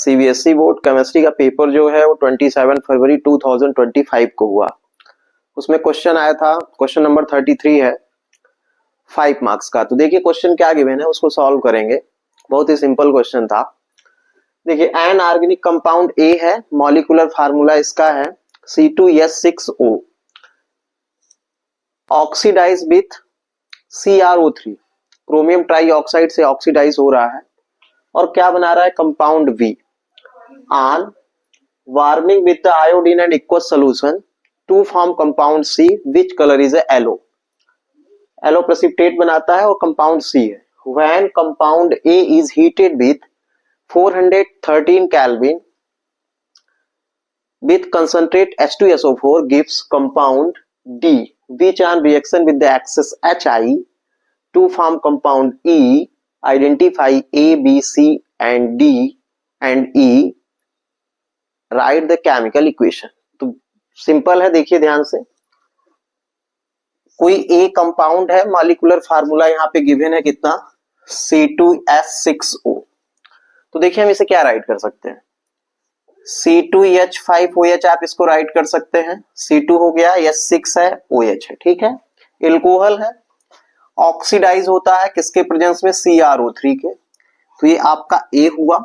CBSE board chemistry का paper जो है वो 27 फरवरी 2025 को हुआ। उसमें क्वेश्चन आया था, क्वेश्चन नंबर 33 है 5 मार्क्स का। तो देखिए क्वेश्चन क्या गिवन है, उसको सॉल्व करेंगे। बहुत ही सिंपल क्वेश्चन था। देखिए एन ऑर्गेनिक कंपाउंड ए है, मॉलिक्यूलर फार्मूला इसका है C2H6O, oxidise with CrO3, chromium trioxide से ऑक्सीडाइज हो रहा है और क्या बना रहा है, compound V। On warming with the iodine and aqueous solution to form compound C, which colour is yellow. Yellow precipitate बनाता है और कंपाउंड C है। When compound A is heated with 413 Kelvin with concentrate H2SO4 gives compound D, which on reaction with the excess Hi to form compound E, identify A, B, C and D and E, write the chemical equation। तो simple है, देखिए ध्यान से। कोई A compound है, molecular formula यहाँ पे given है कितना, C2H6O। तो देखिए हम इसे क्या राइट कर सकते हैं, C2H5OH आप इसको राइट कर सकते हैं। C2 हो गया, H6 है, OH है, ठीक है। एल्कोहल है, ऑक्सीडाइज होता है किसके प्रेजेंस में, CrO3 के। तो ये आपका A हुआ।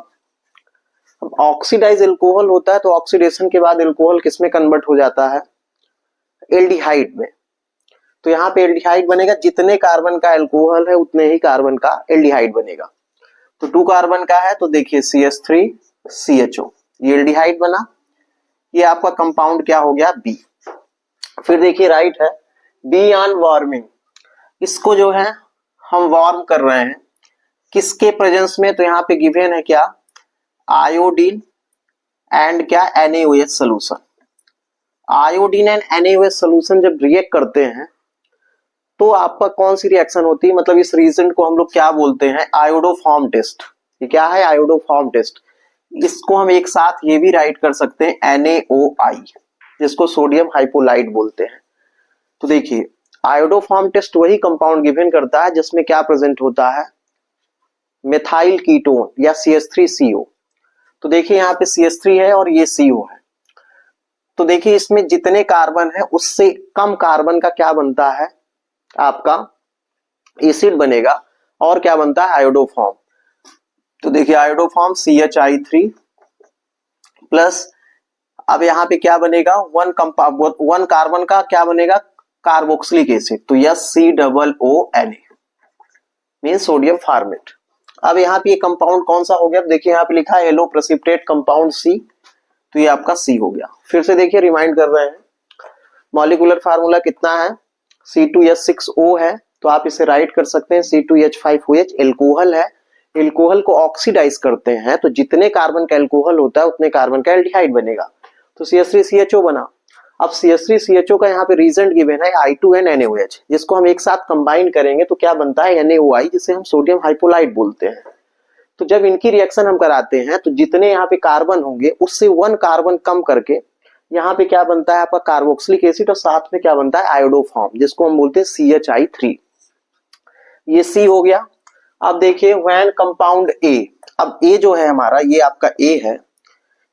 अब ऑक्सीडाइज एल्कोहल होता है तो ऑक्सीडेशन के बाद एल्कोहल किसमें कन्वर्ट हो जाता है, एल्डिहाइड में। तो यहाँ पे एल्डिहाइड बनेगा, जितने कार्बन का एल्कोहल है उतने ही कार्बन का एल्डिहाइड बनेगा। तो 2 कार्बन का है तो देखिए CH3CHO, ये एल्डिहाइड बना। ये आपका कंपाउंड क्या हो गया, B। फिर देखिए राइट है B ऑन वार्मिंग, इसको जो है हम वार्म कर रहे हैं किसके प्रेजेंस में, तो यहाँ पे गिवन है क्या, आयोडीन एंड क्या, NaOH solution. Iodine and NaOH solution जब रिएक्ट करते हैं तो आपका कौन सी रिएक्शन होती है, मतलब इस रीजन को हम लोग क्या बोलते हैं, आयोडोफॉर्म टेस्ट। ये क्या है, आयोडोफॉर्म टेस्ट। इसको हम एक साथ ये भी राइट कर सकते हैं NaOI, जिसको सोडियम हाइपोलाइट बोलते हैं। तो देखिए आयोडोफॉर्म टेस्ट वही कंपाउंड गिवन करता है जिसमें क्या प्रेजेंट होता है, मिथाइल कीटोन या CH3CO। तो देखिए यहाँ पे CH3 है और ये CO है। तो देखिए इसमें जितने कार्बन है उससे कम कार्बन का क्या बनता है, आपका एसिड बनेगा और क्या बनता है, आयोडोफॉर्म। तो देखिए आयोडोफॉर्म CHI3 प्लस, अब यहाँ पे क्या बनेगा, वन कार्बन का क्या बनेगा, कार्बोक्सिलिक एसिड। तो COONA मीन सोडियम फॉर्मेट। अब यहाँ पे ये कंपाउंड कौन सा हो गया, देखिए यहाँ पे लिखा है येलो प्रेसिपिटेट कंपाउंड C, तो ये आपका C हो गया। फिर से देखिए रिमाइंड कर रहे हैं, मॉलिक्यूलर फार्मूला कितना है, C2H6O है, तो आप इसे राइट कर सकते हैं C2H5OH। एल्कोहल है, एल्कोहल को ऑक्सीडाइज करते हैं तो जितने कार्बन का एल्कोहल होता है उतने कार्बन का एल्डिहाइड बनेगा। तो CH3CHO बना। अब CH3CHO का यहाँ पे रीजेंट गिवन है I2N NaOH, जिसको हम एक साथ कंबाइन करेंगे तो क्या बनता है, NaOI, जिसे हम सोडियम हाइपोलाइट बोलते हैं। तो जब इनकी रिएक्शन हम कराते हैं तो जितने यहाँ पे कार्बन होंगे उससे 1 कार्बन कम करके यहाँ पे क्या बनता है आपका कार्बोक्सिलिक एसिड और साथ में क्या बनता है, आयोडोफॉर्म, जिसको हम बोलते हैं CHI3। ये C हो गया। अब देखिए व्हेन कंपाउंड A, अब A जो है हमारा, ये आपका A है।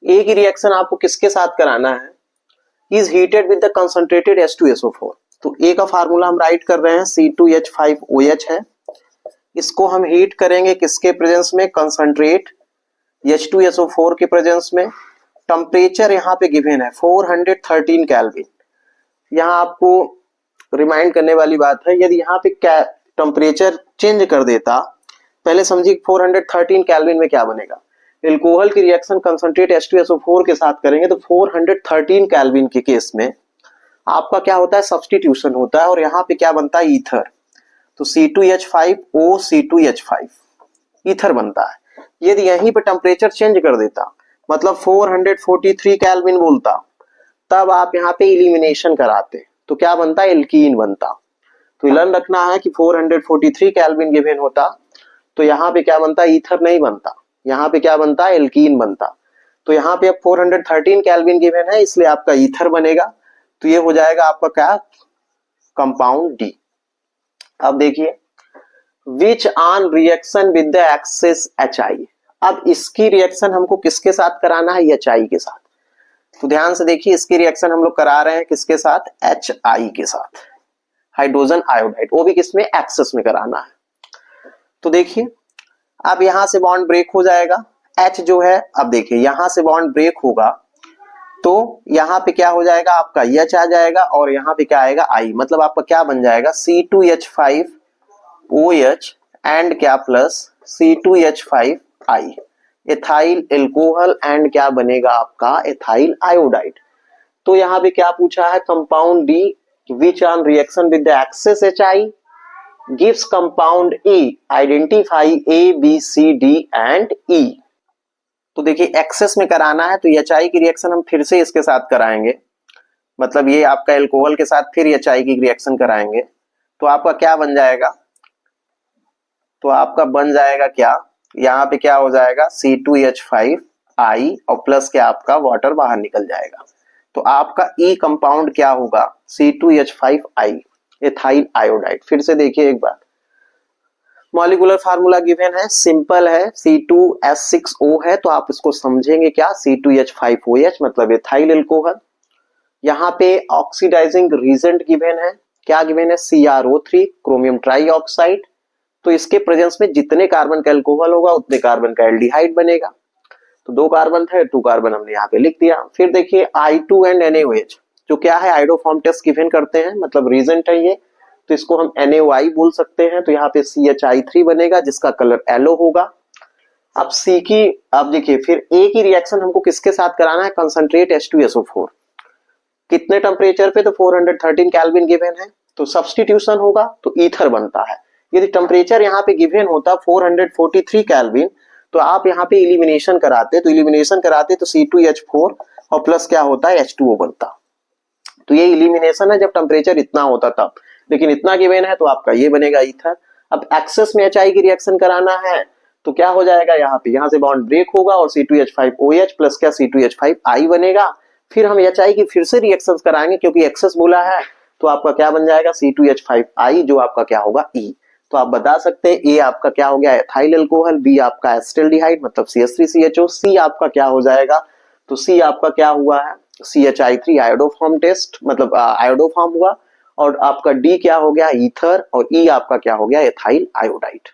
A की रिएक्शन आपको किसके साथ कराना है, is heated with the concentrated H2SO4। तो A का फार्मूला हम राइट कर रहे हैं C2H5OH है। इसको हम हीट करेंगे किसके प्रेजेंस में, कंसंट्रेट H2SO4 के प्रेजेंस में। टेम्परेचर यहाँ पे गिवन है 413 केल्विन। यहाँ आपको रिमाइंड करने वाली बात है, यदि यहाँ पे टेम्परेचर चेंज कर देता, पहले समझिए 413 केल्विन में क्या बनेगा, एल्कोहल की रिएक्शन कंसंट्रेट H2SO4 के साथ करेंगे तो 413 केल्विन के केस में आपका क्या होता है, सब्स्टिट्यूशन होता है और यहाँ पे क्या बनता है, ईथर। तो C2H5O C2H5 ईथर बनता है। यदि यहीं पे टेम्परेचर चेंज कर देता, मतलब 443 केल्विन बोलता, तब आप यहाँ पे इलिमिनेशन कराते तो क्या बनता है, एल्कीन बनता। तो ध्यान रखना है कि 443 केल्विन गिवन होता तो यहाँ पे क्या बनता, ईथर नहीं बनता, यहाँ पे क्या बनता है, एल्कीन बनता। तो यहाँ पे अब 413 केल्विन गिवन है इसलिए आपका ईथर बनेगा। तो ये हो जाएगा आपका क्या, कंपाउंड D। अब देखिए which on reaction with the excess HI, अब इसकी रिएक्शन हमको किसके साथ कराना है, HI के साथ। तो ध्यान से देखिए, इसकी रिएक्शन हम लोग करा रहे हैं किसके साथ, HI के साथ, हाइड्रोजन आयोडाइड, वो भी किसमें, एक्सेस में कराना है। तो देखिए अब यहां से बॉन्ड ब्रेक हो जाएगा, H जो है, अब देखिए यहां से बॉन्ड ब्रेक होगा तो यहां पे क्या हो जाएगा, आपका H आ जाएगा और यहां पे क्या आएगा, I, मतलब आपका क्या बन जाएगा, C2H5OH एंड क्या plus C2H5I, ethyl alcohol and क्या बनेगा आपका, एथाइल आयोडाइड। तो यहाँ पे क्या पूछा है, compound D which on reaction with the excess HI gives compound E, identify A B C D and E। तो देखिए एक्सेस में कराना है तो HI की रिएक्शन हम फिर से इसके साथ कराएंगे, मतलब ये आपका एल्कोहल के साथ फिर HI की रिएक्शन कराएंगे, तो आपका क्या बन जाएगा, तो आपका बन जाएगा क्या, यहाँ पे क्या हो जाएगा C2H5I और प्लस क्या आपका वाटर बाहर निकल जाएगा। तो आपका E कंपाउंड क्या होगा, C2H5I, एथाइल आयोडाइड। फिर से देखिए एक बार, मॉलिक्यूलर फार्मूला गिवन है, सिंपल है, C2H6O है, तो आप इसको समझेंगे क्या, C2H5OH मतलब एथाइल एल्कोहल। यहाँ पे ऑक्सीडाइजिंग रीजेंट गिवन है, क्या गिवन है, CrO3 क्रोमियम ट्राईऑक्साइड। तो इसके प्रेजेंस में जितने कार्बन का एल्कोहल होगा उतने कार्बन का एल्डिहाइड बनेगा। तो 2 कार्बन थे, 2 कार्बन हमने यहाँ पे लिख दिया। फिर देखिए I2 एंड NaOH जो क्या है, आइडोफॉर्म टेस्ट गिवन करते हैं, मतलब रीजेंट है ये, तो इसको हम NaOI बोल सकते हैं। तो यहाँ पे CHI3 बनेगा जिसका कलर येलो होगा। अब C की, अब देखिए फिर A की रिएक्शन हमको किसके साथ कराना है, कंसंट्रेट H2SO4, कितने टेम्परेचर पे, तो 413 केल्विन गिवन है, तो सब्स्टिट्यूशन होगा तो ईथर बनता है। यदि टेम्परेचर यहाँ पे गिवन होता 443 केल्विन तो आप यहाँ पे इलिमिनेशन कराते, तो इलिमिनेशन कराते तो C2H4 और प्लस क्या होता है, H2O बनता। तो ये इलिमिनेशन है जब टेम्परेचर इतना होता तब, लेकिन इतना गिवन है तो आपका ये बनेगा ईथर। अब एक्सेस में HI की रिएक्शन कराना है तो क्या हो जाएगा, यहाँ पे यहाँ से बॉन्ड ब्रेक होगा और C2H5OH प्लस क्या C2H5I बनेगा। फिर हम HI की फिर से रिएक्शंस कराएंगे क्योंकि एक्सेस बोला है, तो आपका क्या बन जाएगा, C2H5I जो आपका क्या होगा, E। तो आप बता सकते हैं A आपका क्या हो गया, एथाइल एल्कोहल, B आपका एसिटाल्डिहाइड मतलब CH3CHO, C आपका क्या हो जाएगा, तो C आपका क्या हुआ है, CHI3 आयोडोफॉर्म टेस्ट मतलब आयोडोफॉर्म हुआ, और आपका D क्या हो गया, ईथर, और E आपका क्या हो गया, एथाइल आयोडाइड।